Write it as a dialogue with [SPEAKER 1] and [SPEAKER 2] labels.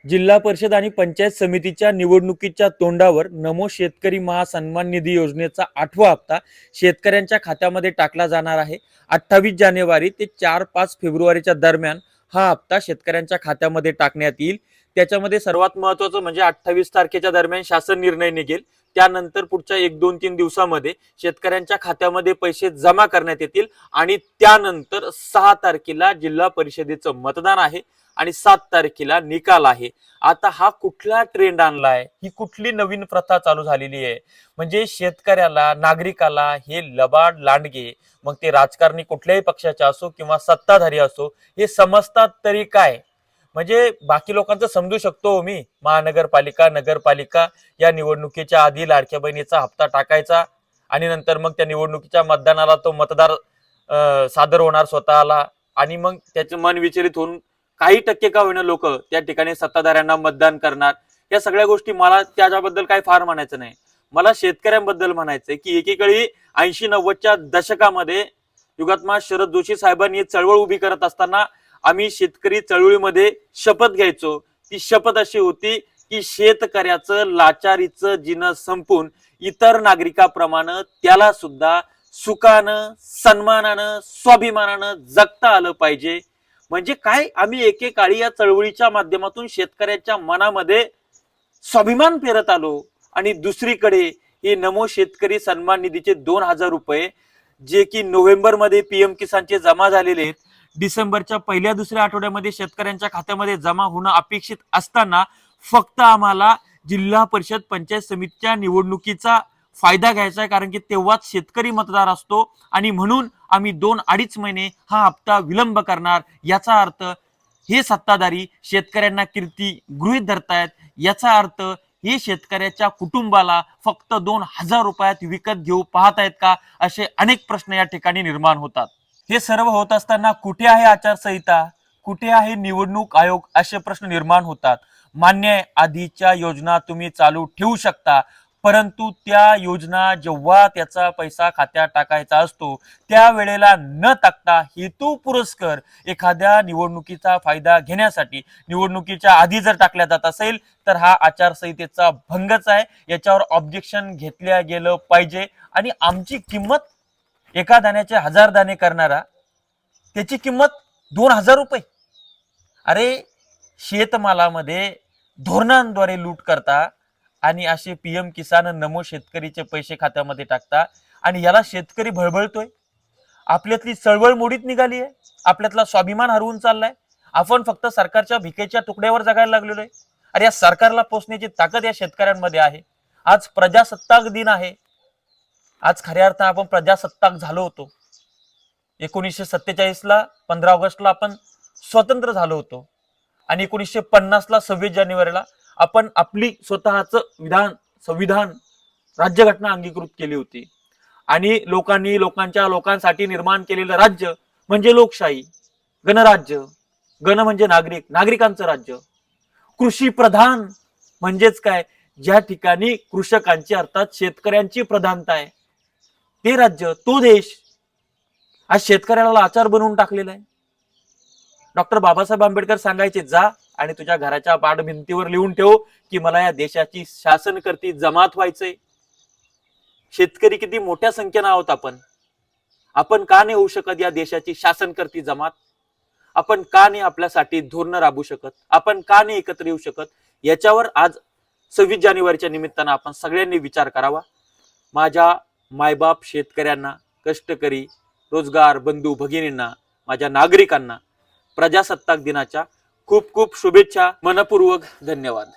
[SPEAKER 1] जिल्हा परिषद आणि पंचायत समितीच्या निवडणुकीच्या तोंडावर नमो शेतकरी महासन्मान निधी योजनेचा 8वा हप्ता शेतकऱ्यांच्या खात्यामध्ये टाकला जाणार आहे. 28 जानेवारी ते 4-5 फेब्रुवारीच्या दरम्यान हा हप्ता शेतकऱ्यांच्या खात्यामध्ये टाकण्यात येईल. त्याच्यामध्ये सर्वात महत्त्वाचं म्हणजे 28 तारखेच्या दरम्यान शासन निर्णय निघेल. त्यानंतर पुढच्या 1-2-3 दिवसामध्ये शेतकऱ्यांच्या खात्यामध्ये पैसे जमा करण्यात येतील आणि त्यानंतर 6 तारखेला जिल्हा परिषदेचं मतदान आहे आणि 7 तारखेला निकाल आहे. आता हा कुठला ट्रेंड आणलाय, ही कुठली नवीन प्रथा चालू झालेली आहे? म्हणजे शेतकऱ्याला, नागरिकाला हे लबाड लांडगे, मग ते राजकारणी कुठल्याही पक्षाचे असो किंवा सत्ताधारी असो, हे समजतात तरी काय? म्हणजे बाकी लोकांचं समजू शकतो मी, महानगरपालिका, नगरपालिका या निवडणुकीच्या आधी लाडक्या बहिणीचा हप्ता टाकायचा आणि नंतर मग त्या निवडणुकीच्या मतदानाला तो मतदार सादर होणार स्वतःला आणि मग त्याचे मन विचलित होऊन काही टक्के का होईना लोक त्या ठिकाणी सत्ताधाऱ्यांना मतदान करणार. या सगळ्या गोष्टी मला त्याच्याबद्दल काही फार म्हणायचं नाही. मला शेतकऱ्यांबद्दल म्हणायचंय की एकीकडे 80-90च्या दशकामध्ये युगात्मा शरद जोशी साहेबांनी चळवळ उभी करत असताना आम्ही शेतकरी चळवळीमध्ये शपथ घ्यायचो. ती शपथ अशी होती की शेतकऱ्याचं लाचारीचं जिनं संपून इतर नागरिकाप्रमाणे त्याला सुद्धा सुखानं, सन्मानानं, स्वाभिमानानं जगता आलं पाहिजे. म्हणजे काय, आम्ही एकेकाळी या चळवळीच्या माध्यमातून शेतकऱ्याच्या मनामध्ये स्वाभिमान पेरत आलो आणि दुसरीकडे हे नमो शेतकरी सन्मान निधीचे 2,000 रुपये जे की नोव्हेंबर मध्ये पीएम किसानचे जमा झालेले आहेत, डिसेंबरच्या पहिल्या-दुसऱ्या आठवड्यामध्ये शेतकऱ्यांच्या खात्यामध्ये जमा होणं अपेक्षित असताना फक्त आम्हाला जिल्हा परिषद पंचायत समितीच्या निवडणुकीचा फायदा घ्यायचा आहे, कारण की तेव्हाच शेतकरी मतदार असतो आणि म्हणून आम्ही 2-2.5 महिने हा हप्ता विलंब करणार. याचा अर्थ हे सत्ताधारी शेतकऱ्यांना कीर्ती गृहीत धरतायत. याचा अर्थ हे शेतकऱ्याच्या कुटुंबाला फक्त 2,000 रुपयात विकत घेऊ पाहतायत का, असे अनेक प्रश्न या ठिकाणी निर्माण होतात. हे सर्व होत असताना कुठे आहे आचारसंहिता, कुठे आहे निवडणूक आयोग, असे प्रश्न निर्माण होतात. मान्य आहे, आधीच्या योजना तुम्ही चालू ठेवू शकता, परंतु त्या योजना जेव्हा त्याचा पैसा खात्यात टाकायचा असतो त्यावेळेला न टाकता हेतू पुरस्कर एखाद्या निवडणुकीचा फायदा घेण्यासाठी निवडणुकीच्या आधी जर टाकल्या जात असेल तर हा आचारसंहितेचा भंगच आहे. याच्यावर ऑब्जेक्शन घेतल्या गेलं पाहिजे आणि आमची किंमत एका दाण्याचे 1000 दाणे करणारा त्याची किंमत 2,000 रुपये. अरे, शेतमालामध्ये धोरणांद्वारे लूट करता आणि असे पीएम किसान नमो शेतकरीचे पैसे खात्यामध्ये टाकता आणि याला शेतकरी भळभळतोय. आपल्यातली चळवळ मोडीत निघाली आहे, आपल्यातला स्वाभिमान हरवून चाललाय. आपण फक्त सरकारच्या भिकेच्या तुकड्यावर जगायला लागलेलो आहे. अरे, या सरकारला पोचण्याची ताकद या शेतकऱ्यांमध्ये आहे. आज प्रजासत्ताक दिन आहे. आज खऱ्या अर्थानं आपण प्रजासत्ताक झालो होतो. 1947ला 15 ऑगस्टला आपण स्वतंत्र झालो होतो आणि 1950ला 26 जानेवारीला आपण आपली स्वतःचं संविधान राज्यघटना अंगीकृत केली होती आणि लोकांनी लोकांसाठी निर्माण केलेलं राज्य म्हणजे लोकशाही, गणराज्य. गण म्हणजे नागरिक, नागरिकांचं राज्य. कृषी प्रधान म्हणजेच काय, ज्या ठिकाणी कृषकांची अर्थात शेतकऱ्यांची प्रधानता आहे ते राज्य, तो देश आज शेतकऱ्याला लाचार बनवून टाकलेला आहे. डॉक्टर बाबासाहेब आंबेडकर सांगायचे, जा आणि तुझ्या घराच्या पाठभिंतीवर लिहून ठेव की मला या देशाची शासनकर्ती जमात व्हायचंय. शेतकरी किती मोठ्या संख्येनं आहोत आपण का नाही होऊ शकत या देशाची शासनकर्ती जमात? आपण का नाही आपल्यासाठी धोरणं राबवू शकत? आपण का नाही एकत्र येऊ शकत? याच्यावर आज 26 जानेवारीच्या निमित्तानं आपण सगळ्यांनी विचार करावा. माझ्या मायबाप शेतकऱ्यांना, कष्टकरी, रोजगार बंधू भगिनींना, माझ्या नागरिकांना प्रजासत्ताक दिनाच्या खूप खूप शुभेच्छा. मनपूर्वक धन्यवाद.